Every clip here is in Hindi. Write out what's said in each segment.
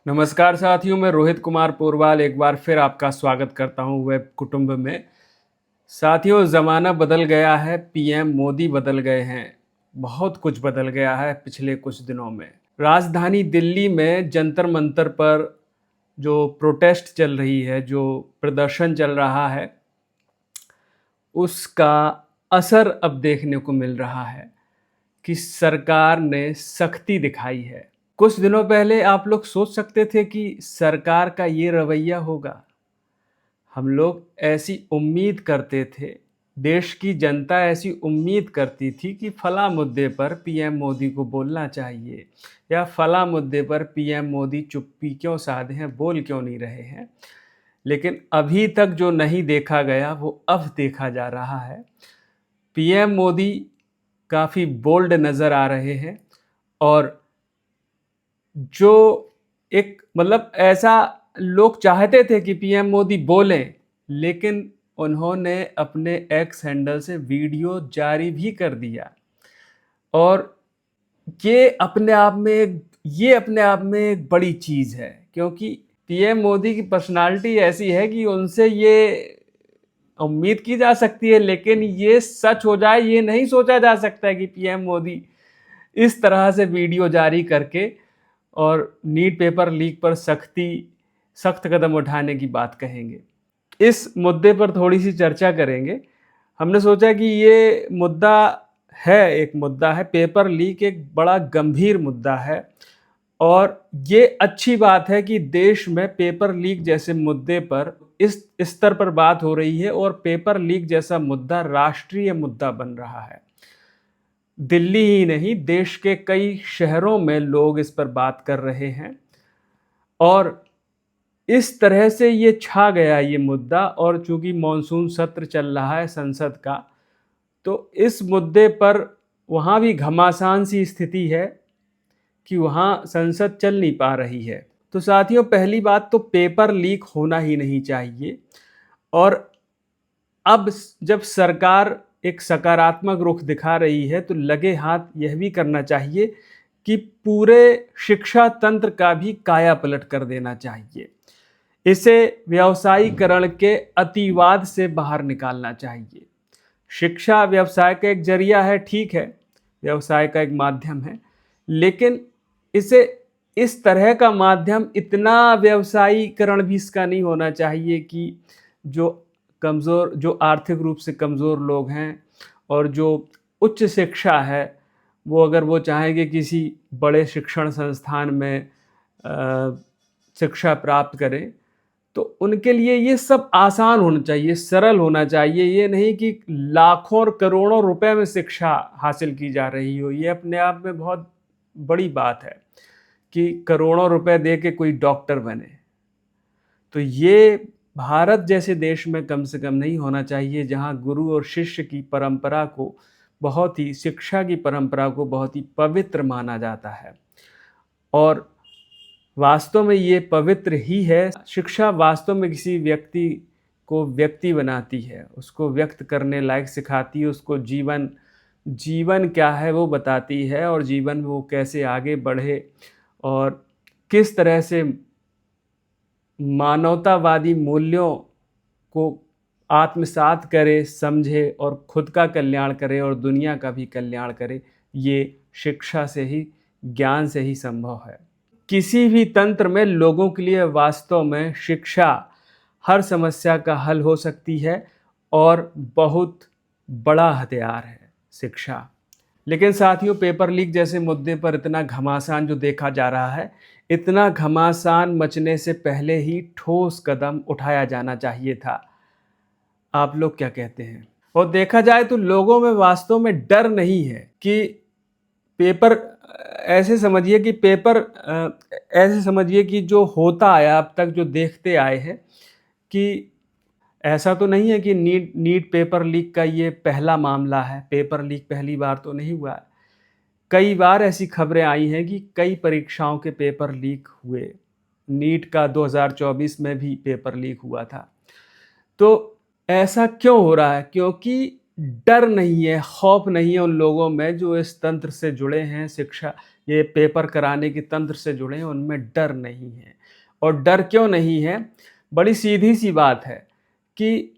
नमस्कार साथियों, मैं रोहित कुमार पोरवाल एक बार फिर आपका स्वागत करता हूं वेब कुटुंब में। साथियों, ज़माना बदल गया है, पीएम मोदी बदल गए हैं। बहुत कुछ बदल गया है पिछले कुछ दिनों में। राजधानी दिल्ली में जंतर मंतर पर जो प्रोटेस्ट चल रही है, जो प्रदर्शन चल रहा है, उसका असर अब देखने को मिल रहा है कि सरकार ने सख्ती दिखाई है। कुछ दिनों पहले आप लोग सोच सकते थे कि सरकार का ये रवैया होगा। हम लोग ऐसी उम्मीद करते थे, देश की जनता ऐसी उम्मीद करती थी कि फला मुद्दे पर पीएम मोदी को बोलना चाहिए या फला मुद्दे पर पीएम मोदी चुप्पी क्यों साधे हैं, बोल क्यों नहीं रहे हैं। लेकिन अभी तक जो नहीं देखा गया वो अब देखा जा रहा है। पीएम मोदी काफ़ी बोल्ड नज़र आ रहे हैं और जो एक मतलब ऐसा लोग चाहते थे कि पीएम मोदी बोलें, लेकिन उन्होंने अपने एक्स हैंडल से वीडियो जारी भी कर दिया। और ये अपने आप में एक बड़ी चीज़ है, क्योंकि पीएम मोदी की पर्सनालिटी ऐसी है कि उनसे ये उम्मीद की जा सकती है, लेकिन ये सच हो जाए ये नहीं सोचा जा सकता है कि पीएम मोदी इस तरह से वीडियो जारी करके और नीट पेपर लीक पर सख्त कदम उठाने की बात कहेंगे। इस मुद्दे पर थोड़ी सी चर्चा करेंगे। हमने सोचा कि ये एक मुद्दा है, पेपर लीक एक बड़ा गंभीर मुद्दा है और ये अच्छी बात है कि देश में पेपर लीक जैसे मुद्दे पर इस स्तर पर बात हो रही है और पेपर लीक जैसा मुद्दा राष्ट्रीय मुद्दा बन रहा है। दिल्ली ही नहीं, देश के कई शहरों में लोग इस पर बात कर रहे हैं और इस तरह से ये छा गया ये मुद्दा। और चूंकि मॉनसून सत्र चल रहा है संसद का, तो इस मुद्दे पर वहाँ भी घमासान सी स्थिति है कि वहाँ संसद चल नहीं पा रही है। तो साथियों, पहली बात तो पेपर लीक होना ही नहीं चाहिए। और अब जब सरकार एक सकारात्मक रुख दिखा रही है, तो लगे हाथ यह भी करना चाहिए कि पूरे शिक्षा तंत्र का भी काया पलट कर देना चाहिए। इसे व्यवसायीकरण के अतिवाद से बाहर निकालना चाहिए। शिक्षा व्यवसाय का एक जरिया है, ठीक है, व्यवसाय का एक माध्यम है, लेकिन इसे इस तरह का माध्यम, इतना व्यवसायीकरण भी इसका नहीं होना चाहिए कि जो आर्थिक रूप से कमज़ोर लोग हैं और जो उच्च शिक्षा है, वो अगर वो चाहेंगे किसी बड़े शिक्षण संस्थान में शिक्षा प्राप्त करें, तो उनके लिए ये सब आसान होना चाहिए, सरल होना चाहिए। ये नहीं कि लाखों और करोड़ों रुपए में शिक्षा हासिल की जा रही हो। ये अपने आप में बहुत बड़ी बात है कि करोड़ों रुपए दे के कोई डॉक्टर बने। तो ये भारत जैसे देश में कम से कम नहीं होना चाहिए, जहाँ गुरु और शिष्य की परंपरा को शिक्षा की परंपरा को बहुत ही पवित्र माना जाता है। और वास्तव में ये पवित्र ही है। शिक्षा वास्तव में किसी व्यक्ति को व्यक्ति बनाती है, उसको व्यक्त करने लायक सिखाती है, उसको जीवन क्या है वो बताती है और जीवन में वो कैसे आगे बढ़े और किस तरह से मानवतावादी मूल्यों को आत्मसात करे, समझे और खुद का कल्याण करे और दुनिया का भी कल्याण करे। ये शिक्षा से ही, ज्ञान से ही संभव है। किसी भी तंत्र में लोगों के लिए वास्तव में शिक्षा हर समस्या का हल हो सकती है और बहुत बड़ा हथियार है शिक्षा। लेकिन साथियों, पेपर लीक जैसे मुद्दे पर इतना घमासान जो देखा जा रहा है, इतना घमासान मचने से पहले ही ठोस कदम उठाया जाना चाहिए था। आप लोग क्या कहते हैं? और देखा जाए तो लोगों में वास्तव में डर नहीं है कि पेपर ऐसे समझिए कि जो होता आया अब तक, जो देखते आए हैं, कि ऐसा तो नहीं है कि नीट पेपर लीक का ये पहला मामला है। पेपर लीक पहली बार तो नहीं हुआ है। कई बार ऐसी खबरें आई हैं कि कई परीक्षाओं के पेपर लीक हुए। नीट का 2024 में भी पेपर लीक हुआ था। तो ऐसा क्यों हो रहा है? क्योंकि डर नहीं है, खौफ नहीं है उन लोगों में जो इस तंत्र से जुड़े हैं, शिक्षा ये पेपर कराने के तंत्र से जुड़े हैं, उनमें डर नहीं है। और डर क्यों नहीं है? बड़ी सीधी सी बात है कि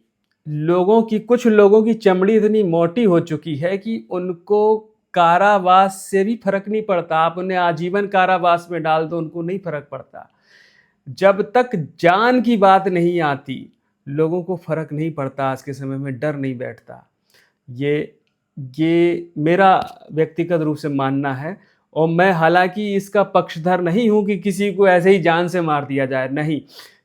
कुछ लोगों की चमड़ी इतनी मोटी हो चुकी है कि उनको कारावास से भी फर्क नहीं पड़ता। आप उन्हें आजीवन कारावास में डाल दो, उनको नहीं फर्क पड़ता। जब तक जान की बात नहीं आती, लोगों को फर्क नहीं पड़ता। आज के समय में डर नहीं बैठता। ये मेरा व्यक्तिगत रूप से मानना है। और मैं हालांकि इसका पक्षधर नहीं हूं कि किसी को ऐसे ही जान से मार दिया जाए, नहीं,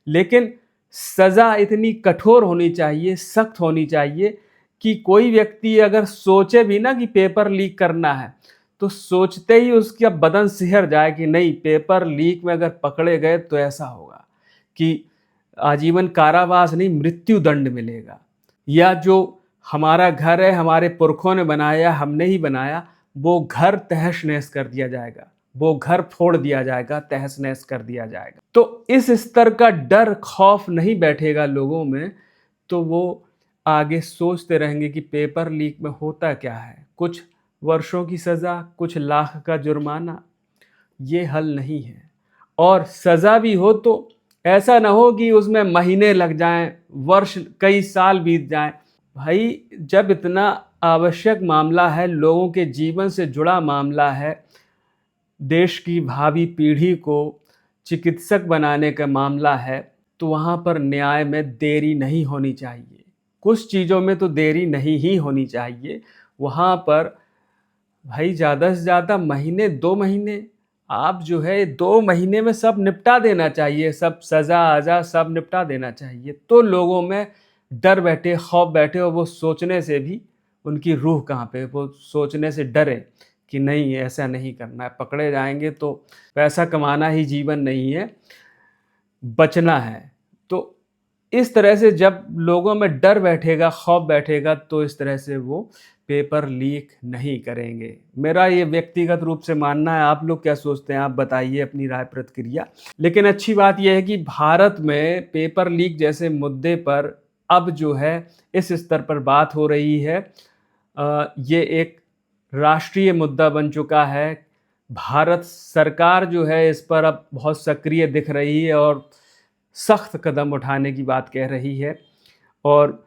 लेकिन सज़ा इतनी कठोर होनी चाहिए, सख्त होनी चाहिए कि कोई व्यक्ति अगर सोचे भी ना कि पेपर लीक करना है, तो सोचते ही उसका बदन सिहर जाए कि नहीं, पेपर लीक में अगर पकड़े गए तो ऐसा होगा कि आजीवन कारावास नहीं, मृत्यु दंड मिलेगा। या जो हमारा घर है, हमारे पुरखों ने बनाया, हमने ही बनाया, वो घर तहस नहस कर दिया जाएगा, वो घर फोड़ दिया जाएगा, तहस नहस कर दिया जाएगा। तो इस स्तर का डर खौफ नहीं बैठेगा लोगों में, तो वो आगे सोचते रहेंगे कि पेपर लीक में होता क्या है, कुछ वर्षों की सज़ा, कुछ लाख का जुर्माना, ये हल नहीं है। और सज़ा भी हो तो ऐसा ना हो कि उसमें महीने लग जाएं, वर्ष कई साल बीत जाएं। भाई, जब इतना आवश्यक मामला है, लोगों के जीवन से जुड़ा मामला है, देश की भावी पीढ़ी को चिकित्सक बनाने का मामला है, तो वहाँ पर न्याय में देरी नहीं होनी चाहिए। कुछ चीज़ों में तो देरी नहीं ही होनी चाहिए। वहाँ पर भाई ज़्यादा से ज़्यादा महीने, 2 महीने, आप जो है 2 महीने में सब निपटा देना चाहिए, सब सज़ा आजा सब निपटा देना चाहिए। तो लोगों में डर बैठे, खौफ बैठे, और वो सोचने से भी उनकी रूह कांपे, वो सोचने से डरे कि नहीं, ऐसा नहीं करना है, पकड़े जाएंगे तो पैसा कमाना ही जीवन नहीं है, बचना है। तो इस तरह से जब लोगों में डर बैठेगा, खौफ बैठेगा, तो इस तरह से वो पेपर लीक नहीं करेंगे। मेरा ये व्यक्तिगत रूप से मानना है। आप लोग क्या सोचते हैं? आप बताइए अपनी राय प्रतिक्रिया। लेकिन अच्छी बात यह है कि भारत में पेपर लीक जैसे मुद्दे पर अब जो है इस स्तर पर बात हो रही है। ये एक राष्ट्रीय मुद्दा बन चुका है। भारत सरकार जो है इस पर अब बहुत सक्रिय दिख रही है और सख्त कदम उठाने की बात कह रही है। और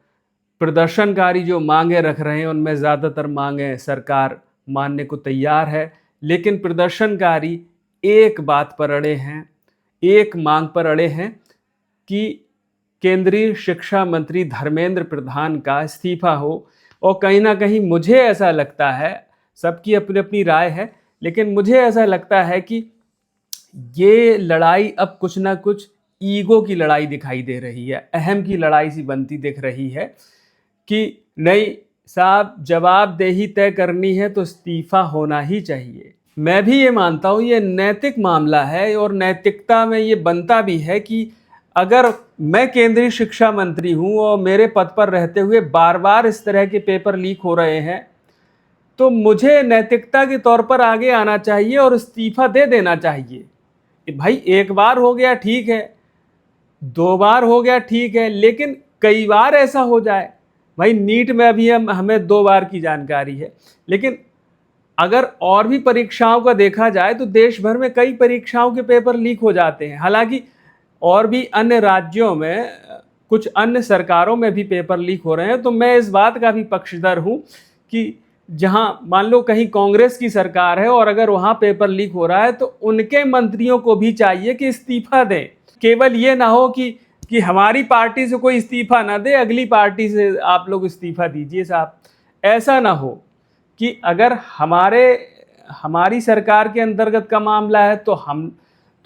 प्रदर्शनकारी जो मांगे रख रहे हैं, उनमें ज़्यादातर मांगे सरकार मानने को तैयार है। लेकिन प्रदर्शनकारी एक बात पर अड़े हैं, एक मांग पर अड़े हैं कि केंद्रीय शिक्षा मंत्री धर्मेंद्र प्रधान का इस्तीफा हो। और कहीं ना कहीं मुझे ऐसा लगता है, सबकी अपनी अपनी राय है, लेकिन मुझे ऐसा लगता है कि ये लड़ाई अब कुछ ना कुछ ईगो की लड़ाई दिखाई दे रही है, अहम की लड़ाई सी बनती दिख रही है कि नहीं साहब, जवाबदेही तय करनी है तो इस्तीफा होना ही चाहिए। मैं भी ये मानता हूँ ये नैतिक मामला है, और नैतिकता में ये बनता भी है कि अगर मैं केंद्रीय शिक्षा मंत्री हूँ और मेरे पद पर रहते हुए बार बार इस तरह के पेपर लीक हो रहे हैं, तो मुझे नैतिकता के तौर पर आगे आना चाहिए और इस्तीफा दे देना चाहिए। भाई, एक बार हो गया ठीक है, 2 बार हो गया ठीक है, लेकिन कई बार ऐसा हो जाए। भाई, नीट में अभी हमें 2 बार की जानकारी है, लेकिन अगर और भी परीक्षाओं का देखा जाए तो देश भर में कई परीक्षाओं के पेपर लीक हो जाते हैं। हालांकि और भी अन्य राज्यों में, कुछ अन्य सरकारों में भी पेपर लीक हो रहे हैं। तो मैं इस बात का भी पक्षधर हूँ कि जहां मान लो कहीं कांग्रेस की सरकार है और अगर वहां पेपर लीक हो रहा है, तो उनके मंत्रियों को भी चाहिए कि इस्तीफा दें। केवल ये ना हो कि हमारी पार्टी से कोई इस्तीफा ना दे, अगली पार्टी से आप लोग इस्तीफा दीजिए साहब। ऐसा ना हो कि अगर हमारी सरकार के अंतर्गत का मामला है तो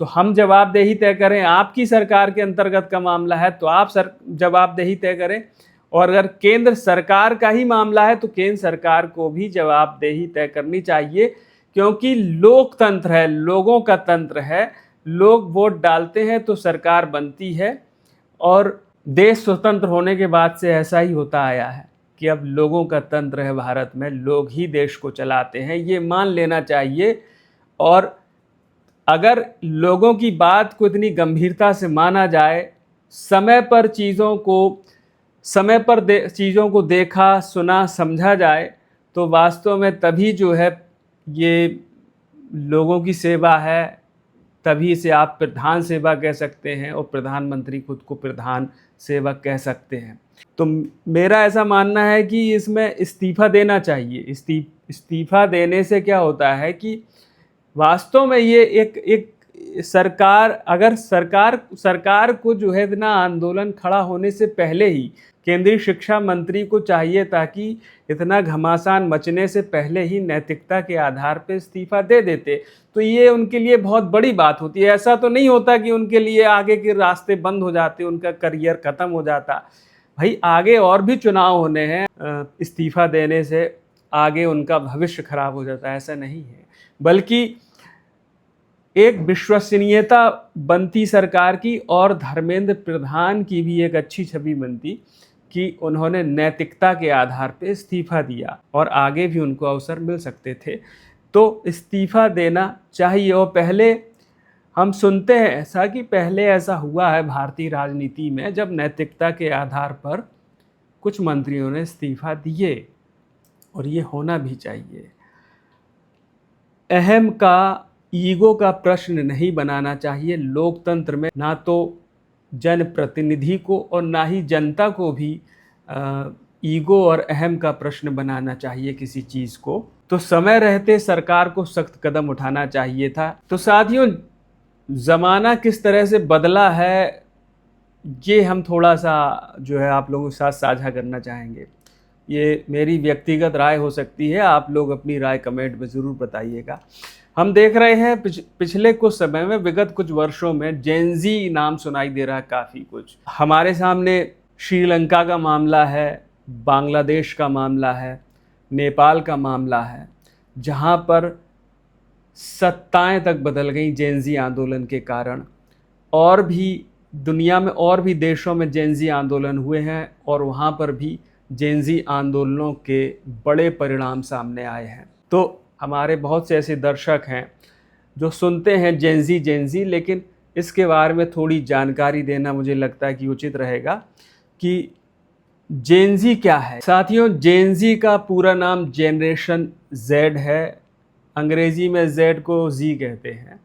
हम जवाबदेही तय करें, आपकी सरकार के अंतर्गत का मामला है तो आप जवाबदेही तय करें, और अगर केंद्र सरकार का ही मामला है तो केंद्र सरकार को भी जवाबदेही तय करनी चाहिए। क्योंकि लोकतंत्र है, लोगों का तंत्र है, लोग वोट डालते हैं तो सरकार बनती है। और देश स्वतंत्र होने के बाद से ऐसा ही होता आया है कि अब लोगों का तंत्र है भारत में, लोग ही देश को चलाते हैं, ये मान लेना चाहिए। और अगर लोगों की बात को इतनी गंभीरता से माना जाए, समय पर चीज़ों को समय पर चीज़ों को देखा, सुना, समझा जाए तो वास्तव में तभी जो है ये लोगों की सेवा है, तभी इसे आप प्रधान सेवा कह सकते हैं और प्रधानमंत्री खुद को प्रधान सेवक कह सकते हैं। तो मेरा ऐसा मानना है कि इसमें इस्तीफ़ा देना चाहिए। इस्तीफ़ा देने से क्या होता है कि वास्तव में ये एक सरकार, अगर सरकार को जो है इतना आंदोलन खड़ा होने से पहले ही केंद्रीय शिक्षा मंत्री को चाहिए ताकि इतना घमासान मचने से पहले ही नैतिकता के आधार पर इस्तीफा दे देते, तो ये उनके लिए बहुत बड़ी बात होती है। ऐसा तो नहीं होता कि उनके लिए आगे के रास्ते बंद हो जाते, उनका करियर खत्म हो जाता। भाई आगे और भी चुनाव होने हैं, इस्तीफा देने से आगे उनका भविष्य खराब हो जाता है, ऐसा नहीं है। बल्कि एक विश्वसनीयता बनती सरकार की और धर्मेंद्र प्रधान की भी एक अच्छी छवि बनती कि उन्होंने नैतिकता के आधार पर इस्तीफा दिया और आगे भी उनको अवसर मिल सकते थे। तो इस्तीफा देना चाहिए। और पहले हम सुनते हैं ऐसा कि पहले ऐसा हुआ है भारतीय राजनीति में, जब नैतिकता के आधार पर कुछ मंत्रियों ने इस्तीफा दिए, और ये होना भी चाहिए। अहम का, ईगो का प्रश्न नहीं बनाना चाहिए लोकतंत्र में। ना तो जनप्रतिनिधि को और ना ही जनता को भी ईगो और अहम का प्रश्न बनाना चाहिए किसी चीज़ को। तो समय रहते सरकार को सख्त कदम उठाना चाहिए था। तो साथियों, ज़माना किस तरह से बदला है ये हम थोड़ा सा जो है आप लोगों के साथ साझा करना चाहेंगे। ये मेरी व्यक्तिगत राय हो सकती है, आप लोग अपनी राय कमेंट में ज़रूर बताइएगा। हम देख रहे हैं पिछले कुछ समय में, विगत कुछ वर्षों में जेनजी नाम सुनाई दे रहा है काफ़ी कुछ। हमारे सामने श्रीलंका का मामला है, बांग्लादेश का मामला है, नेपाल का मामला है, जहाँ पर सत्ताएं तक बदल गई जेनजी आंदोलन के कारण। और भी दुनिया में और भी देशों में जेनजी आंदोलन हुए हैं और वहाँ पर भी जेनजी आंदोलनों के बड़े परिणाम सामने आए हैं। तो हमारे बहुत से ऐसे दर्शक हैं जो सुनते हैं जेनजी, लेकिन इसके बारे में थोड़ी जानकारी देना मुझे लगता है कि उचित रहेगा कि जेनजी क्या है। साथियों, जेनजी का पूरा नाम जेनरेशन जेड है, अंग्रेजी में जेड को जी कहते हैं।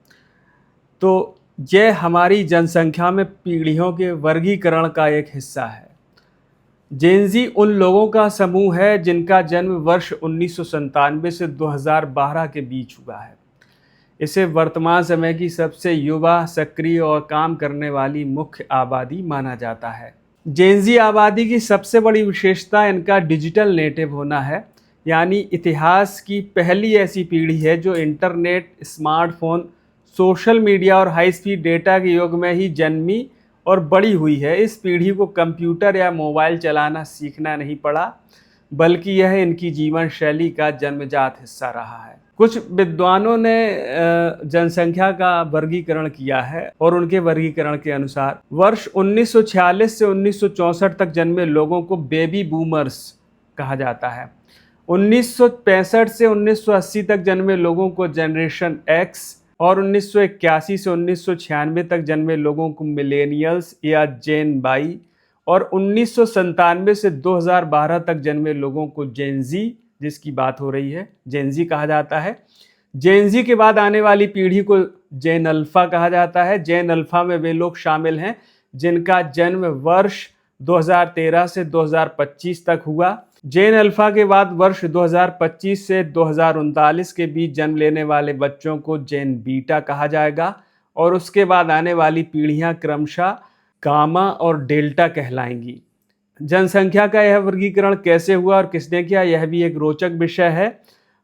तो यह हमारी जनसंख्या में पीढ़ियों के वर्गीकरण का एक हिस्सा है। जेनजी उन लोगों का समूह है जिनका जन्म वर्ष 1997 से 2012 के बीच हुआ है। इसे वर्तमान समय की सबसे युवा, सक्रिय और काम करने वाली मुख्य आबादी माना जाता है। जेनजी आबादी की सबसे बड़ी विशेषता इनका डिजिटल नेटिव होना है, यानी इतिहास की पहली ऐसी पीढ़ी है जो इंटरनेट, स्मार्टफोन, सोशल मीडिया और हाई स्पीड डेटा के युग में ही जन्मी और बड़ी हुई है। इस पीढ़ी को कंप्यूटर या मोबाइल चलाना सीखना नहीं पड़ा, बल्कि यह इनकी जीवन शैली का जन्मजात हिस्सा रहा है। कुछ विद्वानों ने जनसंख्या का वर्गीकरण किया है और उनके वर्गीकरण के अनुसार वर्ष 1946 से 1964 तक जन्मे लोगों को बेबी बूमर्स कहा जाता है। 1965 से 1980 तक जन्मे लोगों को जनरेशन एक्स और 1981 से 1996 तक जन्मे लोगों को मिलेनियल्स या जेन बाई और 1997 से 2012 तक जन्मे लोगों को जेनजी, जिसकी बात हो रही है, जेनजी कहा जाता है। जेनजी के बाद आने वाली पीढ़ी को जेन अल्फा कहा जाता है। जेन अल्फा में वे लोग शामिल हैं जिनका जन्म वर्ष 2013 से 2025 तक हुआ। जेन अल्फा के बाद वर्ष 2025 से 2039 के बीच जन्म लेने वाले बच्चों को जेन बीटा कहा जाएगा और उसके बाद आने वाली पीढ़ियां क्रमशः गामा और डेल्टा कहलाएंगी। जनसंख्या का यह वर्गीकरण कैसे हुआ और किसने किया, यह भी एक रोचक विषय है।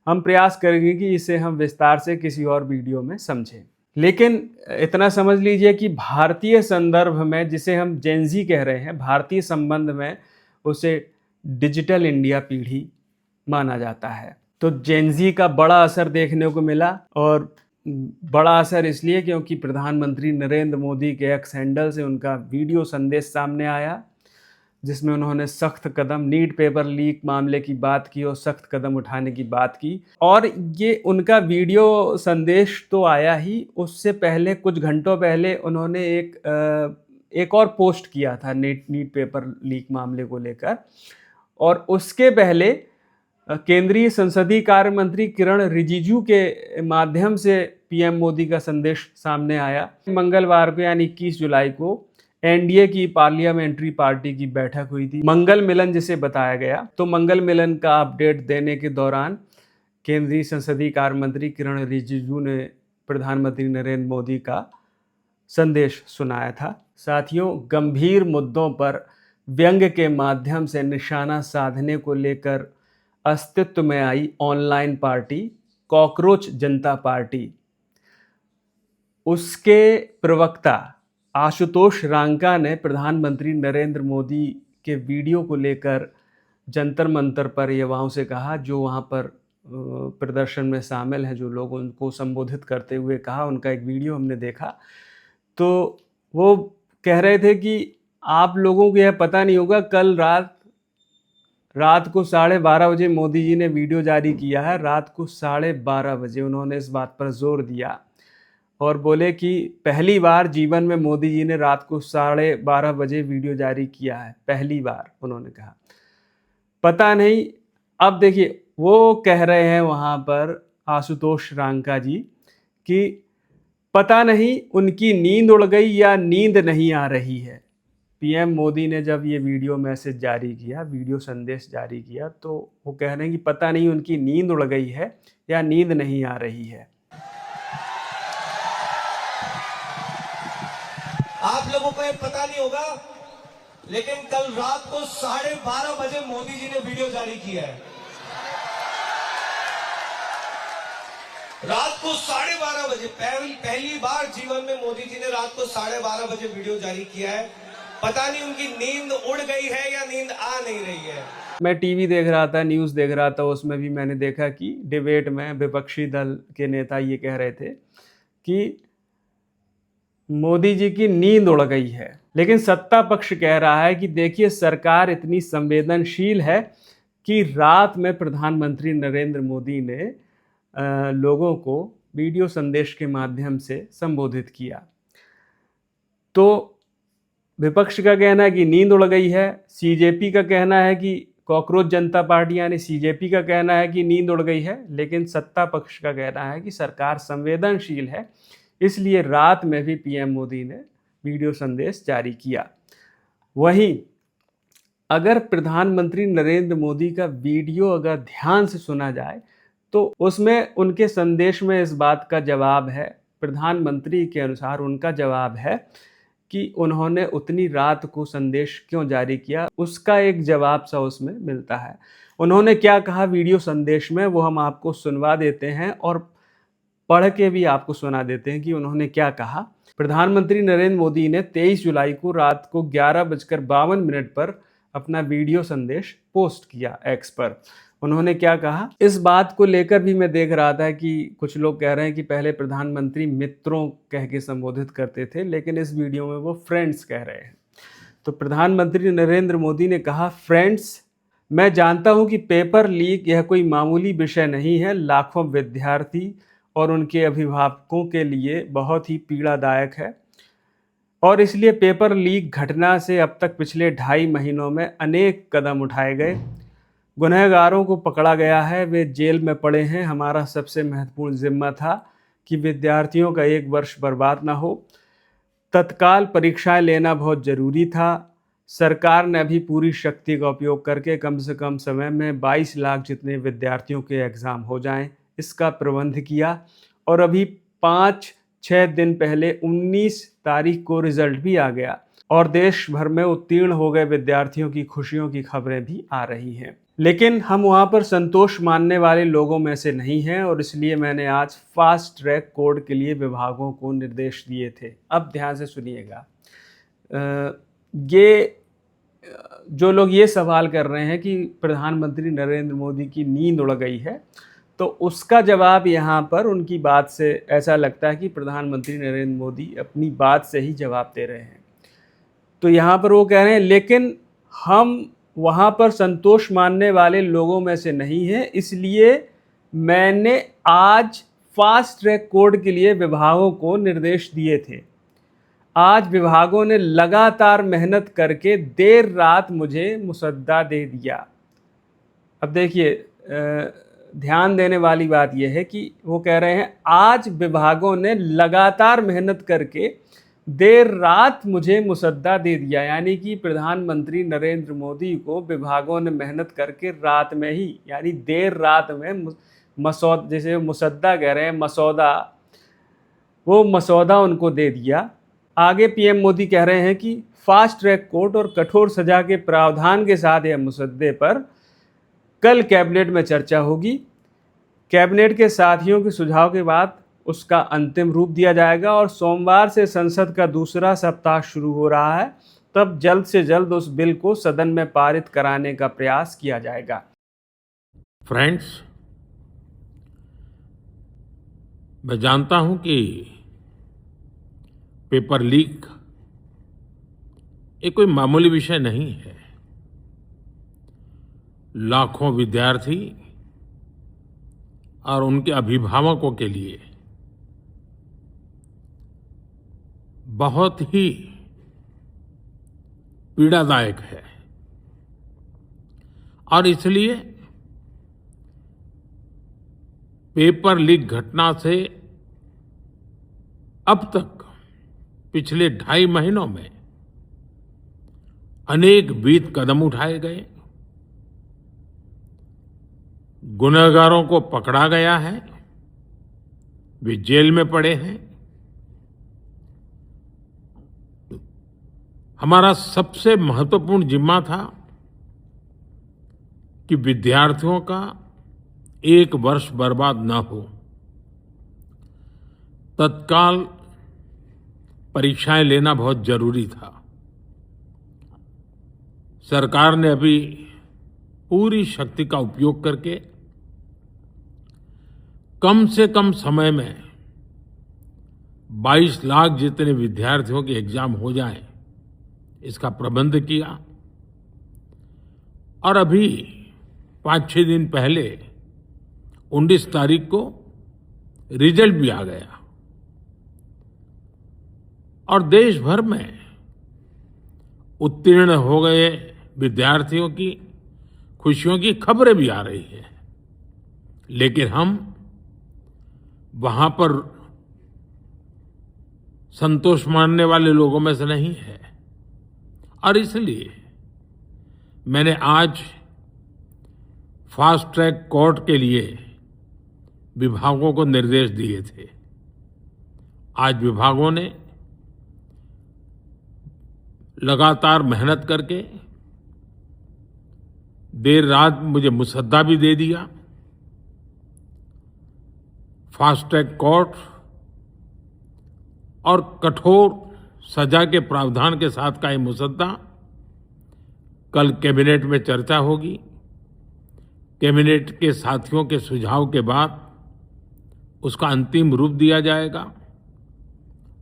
हम प्रयास करेंगे कि इसे हम विस्तार से किसी और वीडियो में समझें। लेकिन इतना समझ लीजिए कि भारतीय संदर्भ में जिसे हम जेनजी कह रहे हैं, भारतीय संबंध में उसे डिजिटल इंडिया पीढ़ी माना जाता है। तो जेनजी का बड़ा असर देखने को मिला, और बड़ा असर इसलिए क्योंकि प्रधानमंत्री नरेंद्र मोदी के एक्स हैंडल से उनका वीडियो संदेश सामने आया जिसमें उन्होंने सख्त कदम, नीट पेपर लीक मामले की बात की और सख्त कदम उठाने की बात की। और ये उनका वीडियो संदेश तो आया ही, उससे पहले कुछ घंटों पहले उन्होंने एक और पोस्ट किया था नीट पेपर लीक मामले को लेकर, और उसके पहले केंद्रीय संसदीय कार्य मंत्री किरण रिजिजू के माध्यम से पीएम मोदी का संदेश सामने आया। मंगलवार को यानी 21 जुलाई को एनडीए की पार्लियामेंट्री पार्टी की बैठक हुई थी, मंगल मिलन जिसे बताया गया। तो मंगल मिलन का अपडेट देने के दौरान केंद्रीय संसदीय कार्य मंत्री किरण रिजिजू ने प्रधानमंत्री नरेंद्र मोदी का संदेश सुनाया था। साथियों, गंभीर मुद्दों पर व्यंग्य के माध्यम से निशाना साधने को लेकर अस्तित्व में आई ऑनलाइन पार्टी कॉकरोच जनता पार्टी, उसके प्रवक्ता आशुतोष रांका ने प्रधानमंत्री नरेंद्र मोदी के वीडियो को लेकर जंतर मंतर पर युवाओं से कहा, जो वहाँ पर प्रदर्शन में शामिल हैं, जो लोग उनको संबोधित करते हुए कहा। उनका एक वीडियो हमने देखा, तो वो कह रहे थे कि आप लोगों को यह पता नहीं होगा, कल रात को 12:30 बजे मोदी जी ने वीडियो जारी किया है। रात को 12:30 बजे उन्होंने इस बात पर जोर दिया और बोले कि पहली बार जीवन में मोदी जी ने रात को 12:30 बजे वीडियो जारी किया है, पहली बार उन्होंने कहा। पता नहीं, अब देखिए वो कह रहे हैं वहाँ पर आशुतोष रांका जी कि पता नहीं उनकी नींद उड़ गई या नींद नहीं आ रही है। पीएम मोदी ने जब ये वीडियो मैसेज जारी किया, वीडियो संदेश जारी किया, तो वो कह रहे हैं कि पता नहीं उनकी नींद उड़ गई है या नींद नहीं आ रही है। आप लोगों को ये पता नहीं होगा, लेकिन कल रात को 12:30 बजे मोदी जी ने वीडियो जारी किया है। रात को 12:30 बजे पहली बार जीवन में मोदी जी ने रात को 12:30 बजे वीडियो जारी किया है। पता नहीं उनकी नींद उड़ गई है या नींद आ नहीं रही है। मैं टीवी देख रहा था, न्यूज़ देख रहा था, उसमें भी मैंने देखा कि डिबेट में विपक्षी दल के नेता ये कह रहे थे कि मोदी जी की नींद उड़ गई है, लेकिन सत्ता पक्ष कह रहा है कि देखिए सरकार इतनी संवेदनशील है कि रात में प्रधानमंत्री नरेंद्र मोदी ने लोगों को वीडियो संदेश के माध्यम से संबोधित किया। तो विपक्ष का कहना है कि नींद उड़ गई है, सीजेपी का कहना है कि कॉकरोच जनता पार्टी यानी सीजेपी का कहना है कि नींद उड़ गई है, लेकिन सत्ता पक्ष का कहना है कि सरकार संवेदनशील है, इसलिए रात में भी पीएम मोदी ने वीडियो संदेश जारी किया। वहीं अगर प्रधानमंत्री नरेंद्र मोदी का वीडियो अगर ध्यान से सुना जाए तो उसमें उनके संदेश में इस बात का जवाब है, प्रधानमंत्री के अनुसार उनका जवाब है कि उन्होंने उतनी रात को संदेश क्यों जारी किया, उसका एक जवाब सा उसमें मिलता है। उन्होंने क्या कहा वीडियो संदेश में, वो हम आपको सुनवा देते हैं और पढ़ के भी आपको सुना देते हैं कि उन्होंने क्या कहा। प्रधानमंत्री नरेंद्र मोदी ने 23 जुलाई को रात को 11:52 पर अपना वीडियो संदेश पोस्ट किया एक्स पर। उन्होंने क्या कहा, इस बात को लेकर भी मैं देख रहा था कि कुछ लोग कह रहे हैं कि पहले प्रधानमंत्री मित्रों कह के संबोधित करते थे, लेकिन इस वीडियो में वो फ्रेंड्स कह रहे हैं। तो प्रधानमंत्री नरेंद्र मोदी ने कहा, फ्रेंड्स, मैं जानता हूं कि पेपर लीक यह कोई मामूली विषय नहीं है, लाखों विद्यार्थी और उनके अभिभावकों के लिए बहुत ही पीड़ादायक है, और इसलिए पेपर लीक घटना से अब तक पिछले 2.5 महीनों में अनेक कदम उठाए गए, गुनहगारों को पकड़ा गया है, वे जेल में पड़े हैं। हमारा सबसे महत्वपूर्ण जिम्मा था कि विद्यार्थियों का 1 वर्ष बर्बाद ना हो। तत्काल परीक्षाएं लेना बहुत ज़रूरी था। सरकार ने अभी पूरी शक्ति का उपयोग करके कम से कम समय में 22 लाख जितने विद्यार्थियों के एग्ज़ाम हो जाएं, इसका प्रबंध किया, और अभी 5-6 दिन पहले 19 तारीख को रिजल्ट भी आ गया और देश भर में उत्तीर्ण हो गए विद्यार्थियों की खुशियों की खबरें भी आ रही हैं। लेकिन हम वहाँ पर संतोष मानने वाले लोगों में से नहीं हैं, और इसलिए मैंने आज फास्ट ट्रैक कोड के लिए विभागों को निर्देश दिए थे। अब ध्यान से सुनिएगा, ये जो लोग ये सवाल कर रहे हैं कि प्रधानमंत्री नरेंद्र मोदी की नींद उड़ गई है, तो उसका जवाब यहाँ पर उनकी बात से ऐसा लगता है कि प्रधानमंत्री नरेंद्र मोदी अपनी बात से ही जवाब दे रहे हैं। तो यहाँ पर वो कह रहे हैं, लेकिन हम वहाँ पर संतोष मानने वाले लोगों में से नहीं हैं, इसलिए मैंने आज फास्ट ट्रैक कोड के लिए विभागों को निर्देश दिए थे। आज विभागों ने लगातार मेहनत करके देर रात मुझे मुसद्दा दे दिया। अब देखिए, ध्यान देने वाली बात यह है कि वो कह रहे हैं आज विभागों ने लगातार मेहनत करके देर रात मुझे मुसद्दा दे दिया, यानी कि प्रधानमंत्री नरेंद्र मोदी को विभागों ने मेहनत करके रात में ही, यानी देर रात में जैसे मुसद्दा कह रहे हैं, मसौदा, वो मसौदा उनको दे दिया। आगे पीएम मोदी कह रहे हैं कि फास्ट ट्रैक कोर्ट और कठोर सजा के प्रावधान के साथ यह मुसद्दे पर कल कैबिनेट में चर्चा होगी। कैबिनेट के साथियों के सुझाव के बाद उसका अंतिम रूप दिया जाएगा और सोमवार से संसद का दूसरा सप्ताह शुरू हो रहा है। तब जल्द से जल्द उस बिल को सदन में पारित कराने का प्रयास किया जाएगा। फ्रेंड्स, मैं जानता हूं कि पेपर लीक ये कोई मामूली विषय नहीं है। लाखों विद्यार्थी और उनके अभिभावकों के लिए बहुत ही पीड़ादायक है और इसलिए पेपर लीक घटना से अब तक पिछले 2.5 महीनों में अनेक विध कदम उठाए गए, गुनहगारों को पकड़ा गया है, वे जेल में पड़े हैं। हमारा सबसे महत्वपूर्ण जिम्मा था कि विद्यार्थियों का 1 वर्ष बर्बाद न हो। तत्काल परीक्षाएं लेना बहुत जरूरी था। सरकार ने अभी पूरी शक्ति का उपयोग करके कम से कम समय में 22 लाख जितने विद्यार्थियों के एग्जाम हो जाएं, इसका प्रबंध किया। और अभी 5-6 दिन पहले 19 तारीख को रिजल्ट भी आ गया और देश भर में उत्तीर्ण हो गए विद्यार्थियों की खुशियों की खबरें भी आ रही हैं। लेकिन हम वहां पर संतोष मानने वाले लोगों में से नहीं है और इसलिए मैंने आज फास्ट ट्रैक कोर्ट के लिए विभागों को निर्देश दिए थे। आज विभागों ने लगातार मेहनत करके देर रात मुझे मुसद्दा भी दे दिया। फास्ट ट्रैक कोर्ट और कठोर सजा के प्रावधान के साथ का ये मुसद्दा कल कैबिनेट में चर्चा होगी। कैबिनेट के साथियों के सुझाव के बाद उसका अंतिम रूप दिया जाएगा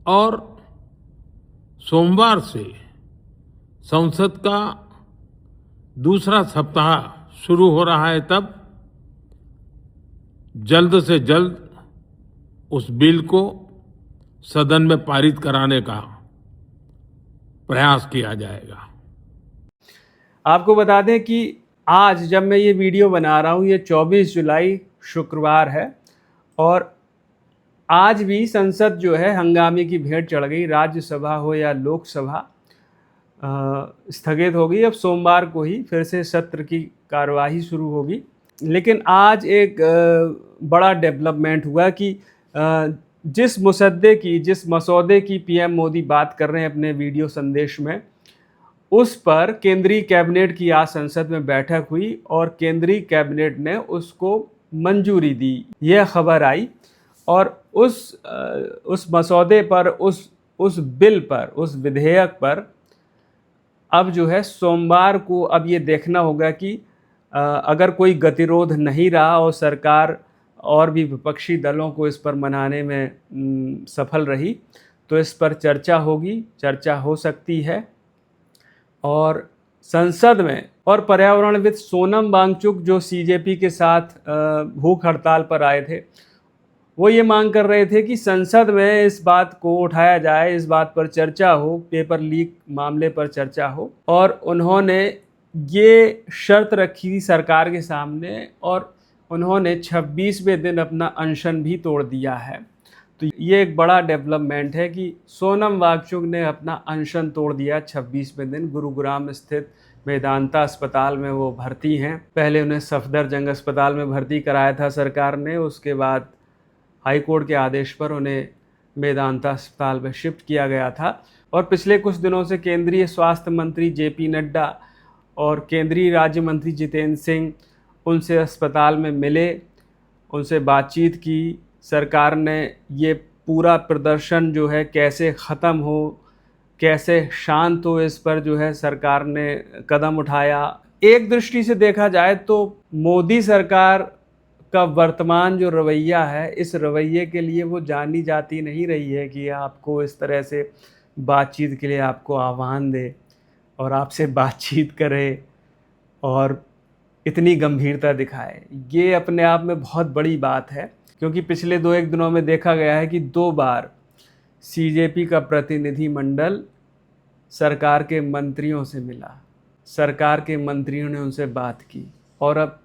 और सोमवार से संसद का दूसरा सप्ताह शुरू हो रहा है। तब जल्द से जल्द उस बिल को सदन में पारित कराने का प्रयास किया जाएगा। आपको बता दें कि आज जब मैं ये वीडियो बना रहा हूँ, ये 24 जुलाई शुक्रवार है और आज भी संसद जो है हंगामे की भेंट चढ़ गई। राज्यसभा हो या लोकसभा स्थगित होगी। अब सोमवार को ही फिर से सत्र की कार्यवाही शुरू होगी। लेकिन आज एक बड़ा डेवलपमेंट हुआ कि जिस मसौदे की पीएम मोदी बात कर रहे हैं अपने वीडियो संदेश में, उस पर केंद्रीय कैबिनेट की आज संसद में बैठक हुई और केंद्रीय कैबिनेट ने उसको मंजूरी दी। यह खबर आई और उस मसौदे पर, उस बिल पर, उस विधेयक पर अब जो है सोमवार को अब ये देखना होगा कि अगर कोई गतिरोध नहीं रहा और सरकार और भी विपक्षी दलों को इस पर मनाने में सफल रही तो इस पर चर्चा होगी, चर्चा हो सकती है। और संसद में और पर्यावरणविद सोनम वांगचुक जो सीजेपी के साथ भूख हड़ताल पर आए थे, वो ये मांग कर रहे थे कि संसद में इस बात को उठाया जाए, इस बात पर चर्चा हो, पेपर लीक मामले पर चर्चा हो। और उन्होंने ये शर्त रखी सरकार के सामने और उन्होंने 26वें दिन अपना अनशन भी तोड़ दिया है। तो ये एक बड़ा डेवलपमेंट है कि सोनम वांगचुक ने अपना अनशन तोड़ दिया 26वें दिन। गुरुग्राम स्थित मेदांता अस्पताल में वो भर्ती हैं। पहले उन्हें सफदरजंग अस्पताल में भर्ती कराया था सरकार ने, उसके बाद हाई कोर्ट के आदेश पर उन्हें मेदांता अस्पताल में शिफ्ट किया गया था। और पिछले कुछ दिनों से केंद्रीय स्वास्थ्य मंत्री जेपी नड्डा और केंद्रीय राज्य मंत्री जितेंद्र सिंह उनसे अस्पताल में मिले, उनसे बातचीत की। सरकार ने ये पूरा प्रदर्शन जो है कैसे ख़त्म हो, कैसे शांत हो, इस पर जो है सरकार ने कदम उठाया। एक दृष्टि से देखा जाए तो मोदी सरकार का वर्तमान जो रवैया है, इस रवैये के लिए वो जानी जाती नहीं रही है कि आपको इस तरह से बातचीत के लिए आपको आह्वान दे और आपसे बातचीत करे और इतनी गंभीरता दिखाए। ये अपने आप में बहुत बड़ी बात है, क्योंकि पिछले 2-1 दिनों में देखा गया है कि 2 बार सीजेपी का प्रतिनिधिमंडल सरकार के मंत्रियों से मिला, सरकार के मंत्रियों ने उनसे बात की और अब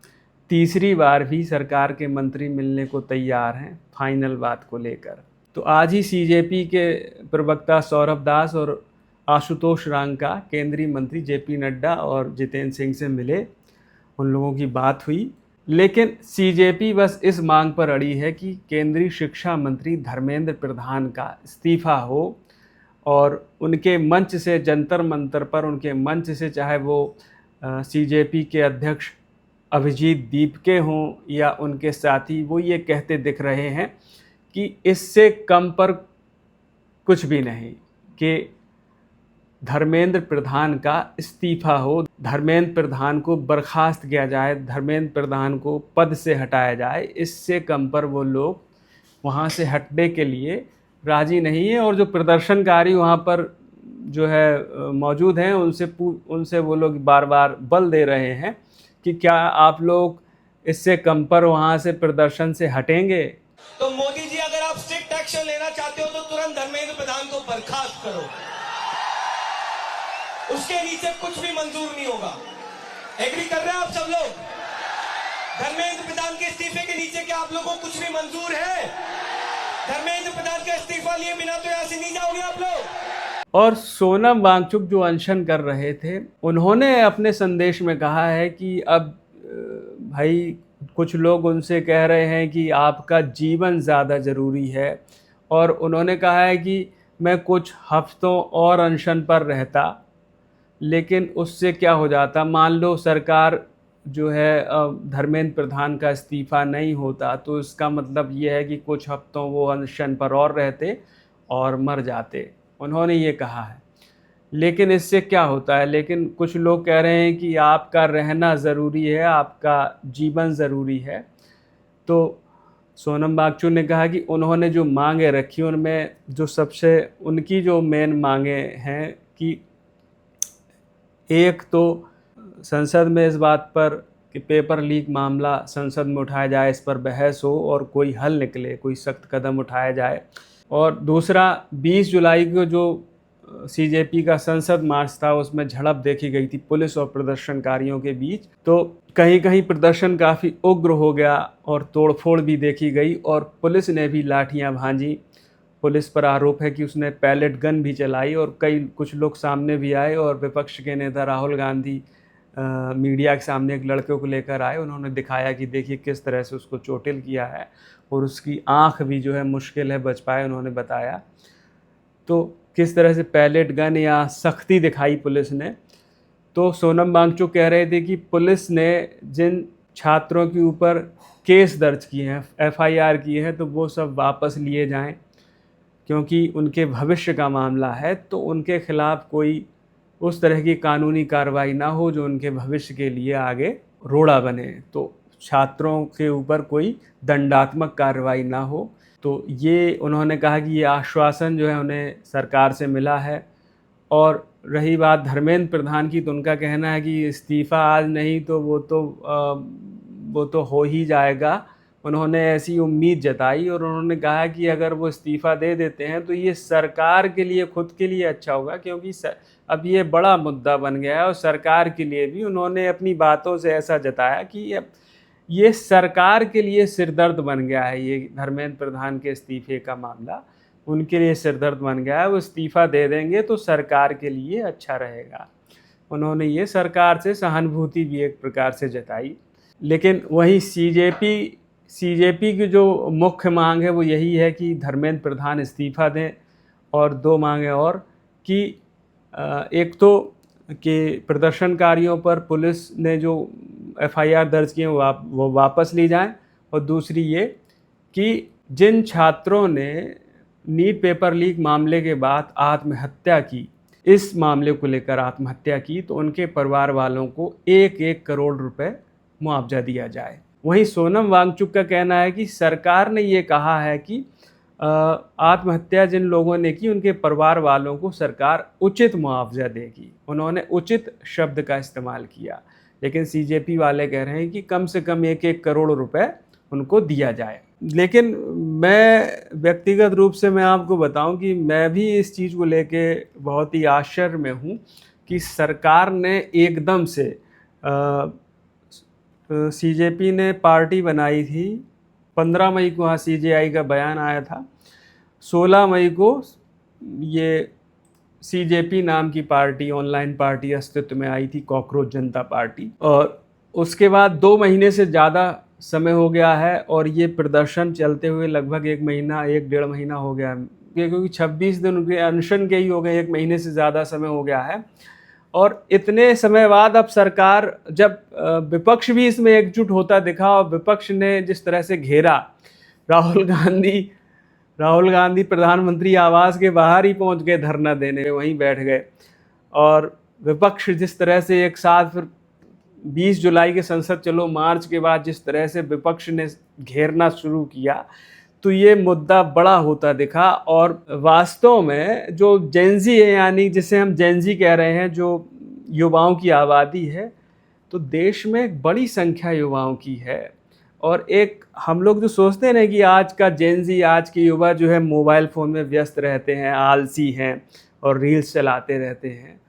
तीसरी बार भी सरकार के मंत्री मिलने को तैयार हैं फाइनल बात को लेकर। तो आज ही सीजेपी के प्रवक्ता सौरभ दास और आशुतोष रांका केंद्रीय मंत्री जेपी नड्डा और जितेंद्र सिंह से मिले, उन लोगों की बात हुई। लेकिन सीजेपी बस इस मांग पर अड़ी है कि केंद्रीय शिक्षा मंत्री धर्मेंद्र प्रधान का इस्तीफ़ा हो और उनके मंच से, जंतर मंतर पर उनके मंच से, चाहे वो सीजेपी के अध्यक्ष अभिजीत दीपके हों या उनके साथी, वो ये कहते दिख रहे हैं कि इससे कम पर कुछ भी नहीं कि धर्मेंद्र प्रधान का इस्तीफ़ा हो, धर्मेंद्र प्रधान को बर्खास्त किया जाए, धर्मेंद्र प्रधान को पद से हटाया जाए। इससे कम पर वो लोग वहाँ से हटने के लिए राज़ी नहीं है। और जो प्रदर्शनकारी वहाँ पर जो है मौजूद हैं, उनसे वो लोग बार बार बल दे रहे हैं कि क्या आप लोग इससे कम पर वहाँ से प्रदर्शन से हटेंगे। तो मोदी जी, अगर आप स्ट्रिक्ट एक्शन लेना चाहते हो तो तुरंत धर्मेंद्र प्रधान को बर्खास्त करो, उसके नीचे कुछ भी मंजूर नहीं होगा। एग्री कर रहे हैं आप सब लोग? धर्मेंद्र प्रधान के इस्तीफे के नीचे क्या आप लोगों को कुछ भी मंजूर है? धर्मेंद्र प्रधान का इस्तीफा लिए बिना तो यहाँ से नहीं जाओगे आप लोग। और सोनम वांगचुक जो अनशन कर रहे थे, उन्होंने अपने संदेश में कहा है कि अब भाई कुछ लोग उनसे कह रहे हैं कि आपका जीवन ज़्यादा ज़रूरी है, और उन्होंने कहा है कि मैं कुछ हफ्तों और अनशन पर रहता, लेकिन उससे क्या हो जाता, मान लो सरकार जो है धर्मेंद्र प्रधान का इस्तीफ़ा नहीं होता, तो इसका मतलब ये है कि कुछ हफ्तों वो अनशन पर और रहते और मर जाते, उन्होंने ये कहा है। लेकिन इससे क्या होता है, लेकिन कुछ लोग कह रहे हैं कि आपका रहना ज़रूरी है, आपका जीवन ज़रूरी है। तो सोनम वांगचुक ने कहा कि उन्होंने जो मांगें रखी, उनमें जो सबसे उनकी जो मेन मांगें हैं कि एक तो संसद में इस बात पर कि पेपर लीक मामला संसद में उठाया जाए, इस पर बहस हो और कोई हल निकले, कोई सख्त कदम उठाया जाए। और दूसरा, 20 जुलाई को जो सीजेपी का संसद मार्च था, उसमें झड़प देखी गई थी पुलिस और प्रदर्शनकारियों के बीच। तो कहीं कहीं प्रदर्शन काफ़ी उग्र हो गया और तोड़फोड़ भी देखी गई और पुलिस ने भी लाठियां भांजी। पुलिस पर आरोप है कि उसने पैलेट गन भी चलाई और कुछ लोग सामने भी आए और विपक्ष के नेता राहुल गांधी मीडिया के सामने एक लड़के को लेकर आए। उन्होंने दिखाया कि देखिए किस तरह से उसको चोटिल किया है और उसकी आंख भी जो है मुश्किल है बच पाए, उन्होंने बताया। तो किस तरह से पैलेट गन या सख्ती दिखाई पुलिस ने। तो सोनम वांगचुक कह रहे थे कि पुलिस ने जिन छात्रों के ऊपर केस दर्ज किए हैं, FIR की है, तो वो सब वापस लिए जाएं, क्योंकि उनके भविष्य का मामला है। तो उनके खिलाफ कोई उस तरह की कानूनी कार्रवाई ना हो जो उनके भविष्य के लिए आगे रोड़ा बने, तो छात्रों के ऊपर कोई दंडात्मक कार्रवाई ना हो। तो ये उन्होंने कहा कि ये आश्वासन जो है उन्हें सरकार से मिला है। और रही बात धर्मेंद्र प्रधान की, तो उनका कहना है कि इस्तीफ़ा आज नहीं तो वो तो हो ही जाएगा। उन्होंने ऐसी उम्मीद जताई और उन्होंने कहा कि अगर वो इस्तीफ़ा दे देते हैं तो ये सरकार के लिए, खुद के लिए अच्छा होगा, क्योंकि अब ये बड़ा मुद्दा बन गया है और सरकार के लिए भी। उन्होंने अपनी बातों से ऐसा जताया कि अब ये सरकार के लिए सिरदर्द बन गया है, ये धर्मेंद्र प्रधान के इस्तीफे का मामला उनके लिए सिरदर्द बन गया है। वो इस्तीफ़ा दे देंगे तो सरकार के लिए अच्छा रहेगा। उन्होंने ये सरकार से सहानुभूति भी एक प्रकार से जताई। लेकिन वहीं सीजेपी की जो मुख्य मांग है वो यही है कि धर्मेंद्र प्रधान इस्तीफ़ा दें, और दो मांगें और कि एक तो कि प्रदर्शनकारियों पर पुलिस ने जो एफआईआर दर्ज किए वो वापस ली जाएं, और दूसरी ये कि जिन छात्रों ने नीट पेपर लीक मामले के बाद आत्महत्या की, इस मामले को लेकर आत्महत्या की, तो उनके परिवार वालों को 1-1 करोड़ रुपए मुआवजा दिया जाए। वहीं सोनम वांगचुक का कहना है कि सरकार ने ये कहा है कि आत्महत्या जिन लोगों ने की उनके परिवार वालों को सरकार उचित मुआवजा देगी। उन्होंने उचित शब्द का इस्तेमाल किया, लेकिन सीजेपी वाले कह रहे हैं कि कम से कम 1-1 करोड़ रुपए उनको दिया जाए। लेकिन मैं व्यक्तिगत रूप से मैं आपको बताऊं कि मैं भी इस चीज़ को लेके बहुत ही आश्चर्य में हूं कि सरकार ने एकदम से सीजेपी ने पार्टी बनाई थी, 15 मई को हाँ सीजेआई का बयान आया था, 16 मई को ये सीजेपी नाम की पार्टी, ऑनलाइन पार्टी अस्तित्व में आई थी, कॉकरोच जनता पार्टी। और उसके बाद 2 महीने से ज़्यादा समय हो गया है और ये प्रदर्शन चलते हुए लगभग 1-1.5 महीना हो गया है, क्योंकि 26 दिन उनके अनशन के ही हो गए, 1 महीने से ज़्यादा समय हो गया है। और इतने समय बाद अब सरकार, जब विपक्ष भी इसमें एकजुट होता दिखा और विपक्ष ने जिस तरह से घेरा, राहुल गांधी प्रधानमंत्री आवास के बाहर ही पहुंच गए धरना देने, वहीं बैठ गए। और विपक्ष जिस तरह से एक साथ फिर 20 जुलाई के संसद चलो मार्च के बाद जिस तरह से विपक्ष ने घेरना शुरू किया, तो ये मुद्दा बड़ा होता दिखा। और वास्तव में जो जेनजी है, यानी जिसे हम जेनजी कह रहे हैं, जो युवाओं की आबादी है, तो देश में एक बड़ी संख्या युवाओं की है। और एक हम लोग जो सोचते हैं ना कि आज का जेनजी, आज के युवा जो है मोबाइल फ़ोन में व्यस्त रहते हैं, आलसी हैं और रील्स चलाते रहते हैं,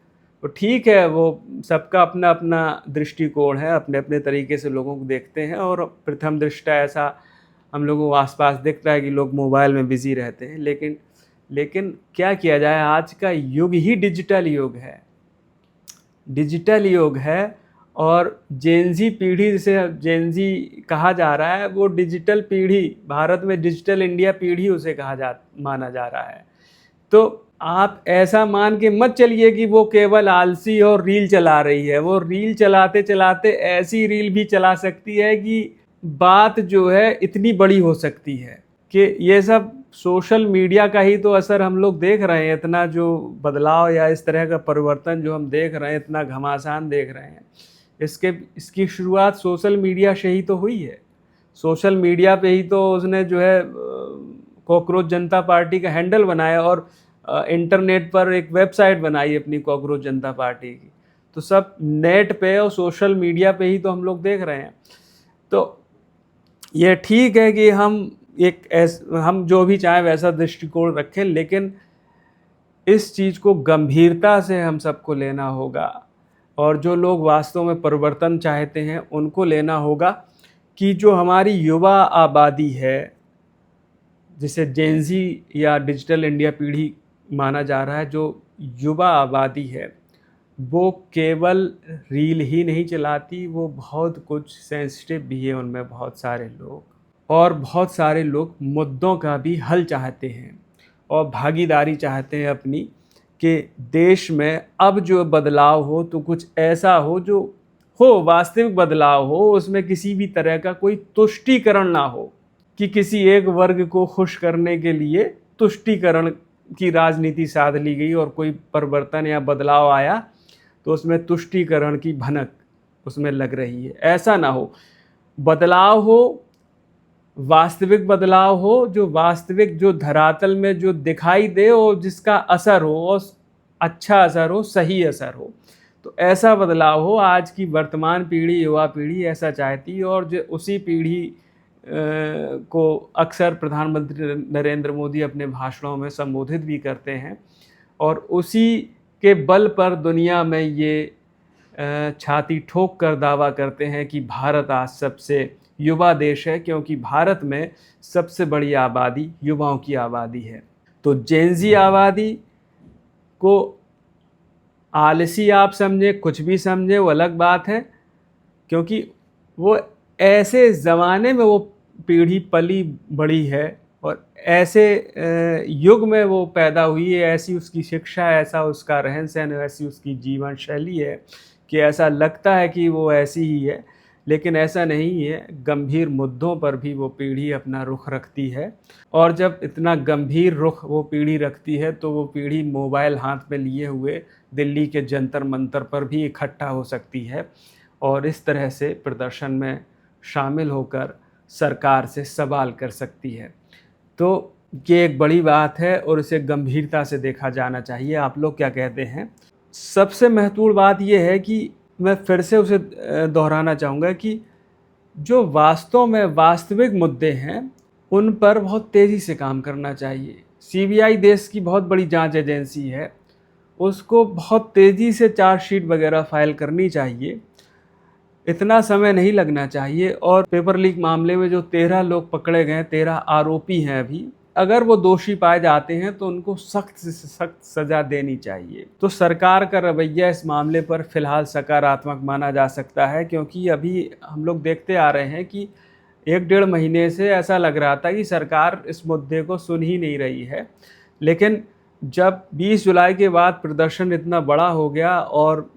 तो ठीक है, वो सबका अपना अपना दृष्टिकोण है, अपने अपने तरीके से लोगों को देखते हैं। और प्रथम दृष्टया ऐसा हम लोगों को आसपास दिखता है कि लोग मोबाइल में बिजी रहते हैं। लेकिन क्या किया जाए, आज का युग ही डिजिटल युग है। और जेनजी पीढ़ी, जिसे जेनजी कहा जा रहा है, वो डिजिटल पीढ़ी, भारत में डिजिटल इंडिया पीढ़ी उसे माना जा रहा है। तो आप ऐसा मान के मत चलिए कि वो केवल आलसी और रील चला रही है। वो रील चलाते चलाते ऐसी रील भी चला सकती है कि बात जो है इतनी बड़ी हो सकती है कि ये सब सोशल मीडिया का ही तो असर हम लोग देख रहे हैं। इतना जो बदलाव या इस तरह का परिवर्तन जो हम देख रहे हैं, इतना घमासान देख रहे हैं, इसकी शुरुआत सोशल मीडिया से ही तो हुई है। सोशल मीडिया पे ही तो उसने जो है कॉकरोच जनता पार्टी का हैंडल बनाया और इंटरनेट पर एक वेबसाइट बनाई अपनी कॉकरोच जनता पार्टी की। तो सब नेट पे और सोशल मीडिया पे ही तो हम लोग देख रहे हैं। तो ये ठीक है कि हम जो भी चाहें वैसा दृष्टिकोण रखें, लेकिन इस चीज़ को गंभीरता से हम सबको लेना होगा। और जो लोग वास्तव में परिवर्तन चाहते हैं उनको लेना होगा कि जो हमारी युवा आबादी है, जिसे जेनजी या डिजिटल इंडिया पीढ़ी माना जा रहा है, जो युवा आबादी है वो केवल रील ही नहीं चलाती, वो बहुत कुछ सेंसिटिव भी है उनमें बहुत सारे लोग। और बहुत सारे लोग मुद्दों का भी हल चाहते हैं और भागीदारी चाहते हैं अपनी, कि देश में अब जो बदलाव हो तो कुछ ऐसा हो जो वास्तविक बदलाव हो, उसमें किसी भी तरह का कोई तुष्टीकरण ना हो कि किसी एक वर्ग को खुश करने के लिए तुष्टीकरण की राजनीति साध ली गई और कोई परिवर्तन या बदलाव आया तो उसमें तुष्टीकरण की भनक उसमें लग रही है। ऐसा ना हो, बदलाव हो, वास्तविक बदलाव हो, जो वास्तविक, जो धरातल में जो दिखाई दे और जिसका असर हो और अच्छा असर हो, सही असर हो। तो ऐसा बदलाव हो। आज की वर्तमान पीढ़ी, युवा पीढ़ी ऐसा चाहती है और जो उसी पीढ़ी को अक्सर प्रधानमंत्री नरेंद्र मोदी अपने भाषणों में संबोधित भी करते हैं और उसी के बल पर दुनिया में ये छाती ठोक कर दावा करते हैं कि भारत आज सबसे युवा देश है, क्योंकि भारत में सबसे बड़ी आबादी युवाओं की आबादी है। तो जेनजी आबादी को आलसी आप समझे, कुछ भी समझे, वो अलग बात है, क्योंकि वो ऐसे ज़माने में वो पीढ़ी पली बड़ी है और ऐसे युग में वो पैदा हुई है, ऐसी उसकी शिक्षा, ऐसा उसका रहन सहन, ऐसी उसकी जीवन शैली है कि ऐसा लगता है कि वो ऐसी ही है, लेकिन ऐसा नहीं है। गंभीर मुद्दों पर भी वो पीढ़ी अपना रुख रखती है और जब इतना गंभीर रुख वो पीढ़ी रखती है तो वो पीढ़ी मोबाइल हाथ में लिए हुए दिल्ली के जंतर मंतर पर भी इकट्ठा हो सकती है और इस तरह से प्रदर्शन में शामिल होकर सरकार से सवाल कर सकती है। तो ये एक बड़ी बात है और इसे गंभीरता से देखा जाना चाहिए। आप लोग क्या कहते हैं? सबसे महत्वपूर्ण बात यह है कि मैं फिर से उसे दोहराना चाहूँगा कि जो वास्तव में वास्तविक मुद्दे हैं उन पर बहुत तेज़ी से काम करना चाहिए। सीबीआई देश की बहुत बड़ी जांच एजेंसी है, उसको बहुत तेज़ी से चार्जशीट वगैरह फाइल करनी चाहिए, इतना समय नहीं लगना चाहिए। और पेपर लीक मामले में जो 13 लोग पकड़े गए, 13 आरोपी हैं अभी, अगर वो दोषी पाए जाते हैं तो उनको सख्त से सख्त सज़ा देनी चाहिए। तो सरकार का रवैया इस मामले पर फ़िलहाल सकारात्मक माना जा सकता है, क्योंकि अभी हम लोग देखते आ रहे हैं कि 1-1.5 महीने से ऐसा लग रहा था कि सरकार इस मुद्दे को सुन ही नहीं रही है। लेकिन जब 20 जुलाई के बाद प्रदर्शन इतना बड़ा हो गया और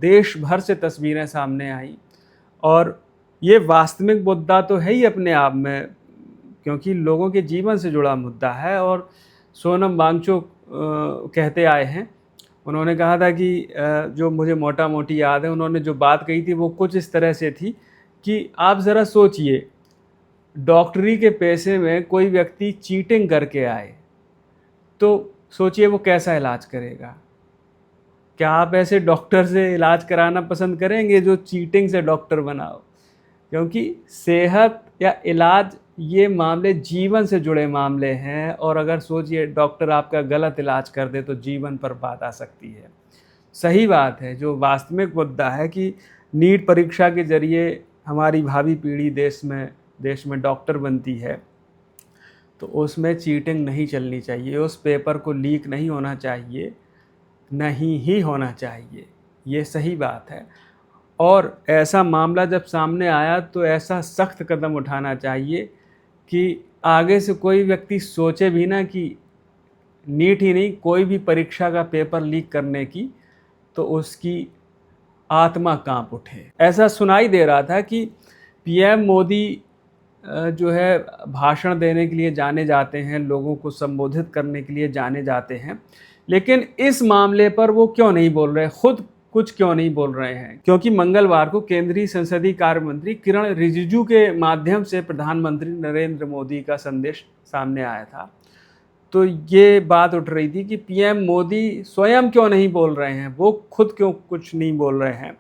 देश भर से तस्वीरें सामने आईं, और ये वास्तविक मुद्दा तो है ही अपने आप में, क्योंकि लोगों के जीवन से जुड़ा मुद्दा है। और सोनम वांगचुक कहते आए हैं, उन्होंने कहा था कि जो मुझे मोटा मोटी याद है, उन्होंने जो बात कही थी वो कुछ इस तरह से थी कि आप ज़रा सोचिए, डॉक्टरी के पैसे में कोई व्यक्ति चीटिंग करके आए तो सोचिए वो कैसा इलाज करेगा। क्या आप ऐसे डॉक्टर से इलाज कराना पसंद करेंगे जो चीटिंग से डॉक्टर बनाओ? क्योंकि सेहत या इलाज ये मामले जीवन से जुड़े मामले हैं, और अगर सोचिए डॉक्टर आपका गलत इलाज कर दे तो जीवन पर बात आ सकती है। सही बात है, जो वास्तविक मुद्दा है कि नीट परीक्षा के जरिए हमारी भावी पीढ़ी देश में डॉक्टर बनती है, तो उसमें चीटिंग नहीं चलनी चाहिए, उस पेपर को लीक नहीं होना चाहिए, नहीं ही होना चाहिए, ये सही बात है। और ऐसा मामला जब सामने आया तो ऐसा सख्त कदम उठाना चाहिए कि आगे से कोई व्यक्ति सोचे भी ना कि नीट ही नहीं, कोई भी परीक्षा का पेपर लीक करने की, तो उसकी आत्मा कांप उठे। ऐसा सुनाई दे रहा था कि पीएम मोदी जो है भाषण देने के लिए जाने जाते हैं, लोगों को संबोधित करने के लिए जाने जाते हैं, लेकिन इस मामले पर वो क्यों नहीं बोल रहे, खुद कुछ क्यों नहीं बोल रहे हैं? क्योंकि मंगलवार को केंद्रीय संसदीय कार्य मंत्री किरण रिजिजू के माध्यम से प्रधानमंत्री नरेंद्र मोदी का संदेश सामने आया था, तो ये बात उठ रही थी कि पीएम मोदी स्वयं क्यों नहीं बोल रहे हैं, वो खुद क्यों कुछ नहीं बोल रहे हैं।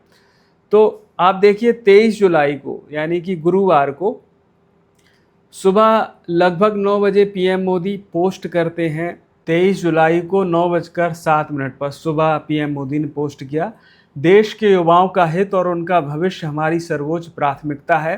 तो आप देखिए 23 जुलाई को, यानी कि गुरुवार को सुबह लगभग 9 बजे पीएम मोदी पोस्ट करते हैं। 23 जुलाई को 9:07 पर सुबह पीएम मोदी ने पोस्ट किया, देश के युवाओं का हित और उनका भविष्य हमारी सर्वोच्च प्राथमिकता है।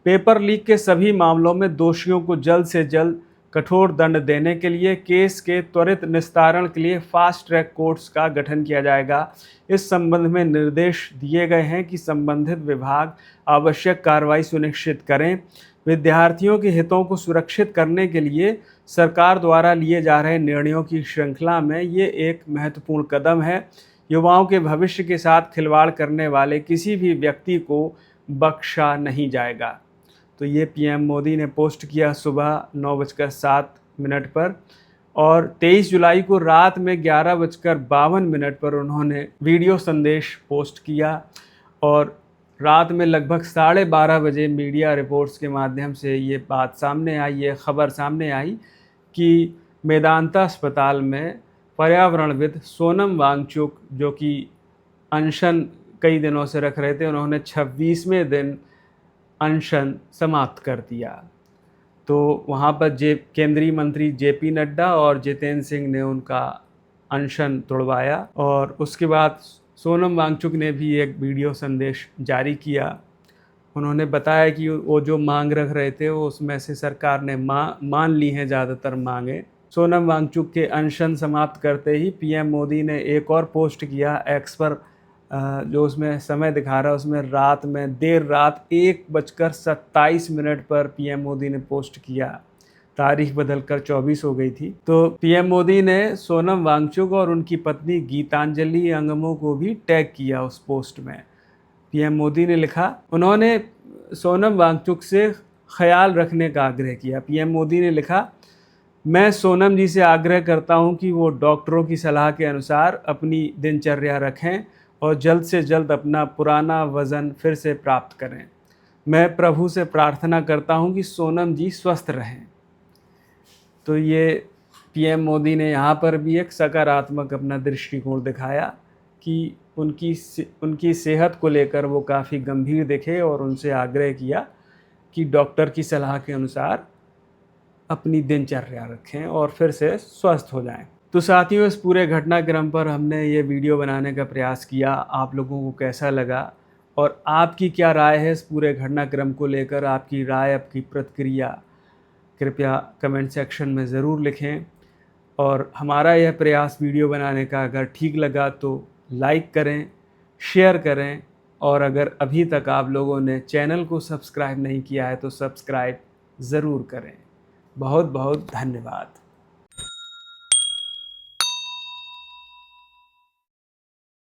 पेपर लीक के सभी मामलों में दोषियों को जल्द से जल्द कठोर दंड देने के लिए केस के त्वरित निस्तारण के लिए फास्ट ट्रैक कोर्ट्स का गठन किया जाएगा। इस संबंध में निर्देश दिए गए हैं कि संबंधित विभाग आवश्यक कार्रवाई सुनिश्चित करें। विद्यार्थियों के हितों को सुरक्षित करने के लिए सरकार द्वारा लिए जा रहे निर्णयों की श्रृंखला में ये एक महत्वपूर्ण कदम है। युवाओं के भविष्य के साथ खिलवाड़ करने वाले किसी भी व्यक्ति को बख्शा नहीं जाएगा। तो ये पीएम मोदी ने पोस्ट किया सुबह 9:07 पर, और 23 जुलाई को रात में 11:52 पर उन्होंने वीडियो संदेश पोस्ट किया, और रात में लगभग 12:30 बजे मीडिया रिपोर्ट्स के माध्यम से ये बात सामने आई, ये खबर सामने आई कि मेदांता अस्पताल में पर्यावरणविद सोनम वांगचुक, जो कि अनशन कई दिनों से रख रहे थे, उन्होंने 26वें दिन अनशन समाप्त कर दिया। तो वहाँ पर केंद्रीय मंत्री जेपी नड्डा और जितेंद्र सिंह ने उनका अनशन तोड़वाया और उसके बाद सोनम वांगचुक ने भी एक वीडियो संदेश जारी किया। उन्होंने बताया कि वो जो मांग रख रहे थे वो उसमें से सरकार ने मान ली हैं ज़्यादातर मांगें। सोनम वांगचुक के अनशन समाप्त करते ही पीएम मोदी ने एक और पोस्ट किया एक्स पर, जो उसमें समय दिखा रहा है उसमें रात में देर रात 1:27 पर पीएम मोदी ने पोस्ट किया। तारीख बदलकर 24 हो गई थी। तो पीएम मोदी ने सोनम वांगचुक और उनकी पत्नी गीतांजलि अंगमो को भी टैग किया उस पोस्ट में। पीएम मोदी ने लिखा, उन्होंने सोनम वांगचुक से ख्याल रखने का आग्रह किया। पीएम मोदी ने लिखा, मैं सोनम जी से आग्रह करता हूं कि वो डॉक्टरों की सलाह के अनुसार अपनी दिनचर्या रखें और जल्द से जल्द अपना पुराना वज़न फिर से प्राप्त करें। मैं प्रभु से प्रार्थना करता हूं कि सोनम जी स्वस्थ रहें। तो ये पीएम मोदी ने यहाँ पर भी एक सकारात्मक अपना दृष्टिकोण दिखाया कि उनकी सेहत को लेकर वो काफ़ी गंभीर दिखे और उनसे आग्रह किया कि डॉक्टर की सलाह के अनुसार अपनी दिनचर्या रखें और फिर से स्वस्थ हो जाएं। तो साथियों, इस पूरे घटनाक्रम पर हमने ये वीडियो बनाने का प्रयास किया। आप लोगों को कैसा लगा और आपकी क्या राय है इस पूरे घटनाक्रम को लेकर? आपकी राय, आपकी प्रतिक्रिया कृपया कमेंट सेक्शन में ज़रूर लिखें। और हमारा यह प्रयास वीडियो बनाने का अगर ठीक लगा तो लाइक करें, शेयर करें और अगर अभी तक आप लोगों ने चैनल को सब्सक्राइब नहीं किया है तो सब्सक्राइब ज़रूर करें। बहुत बहुत धन्यवाद।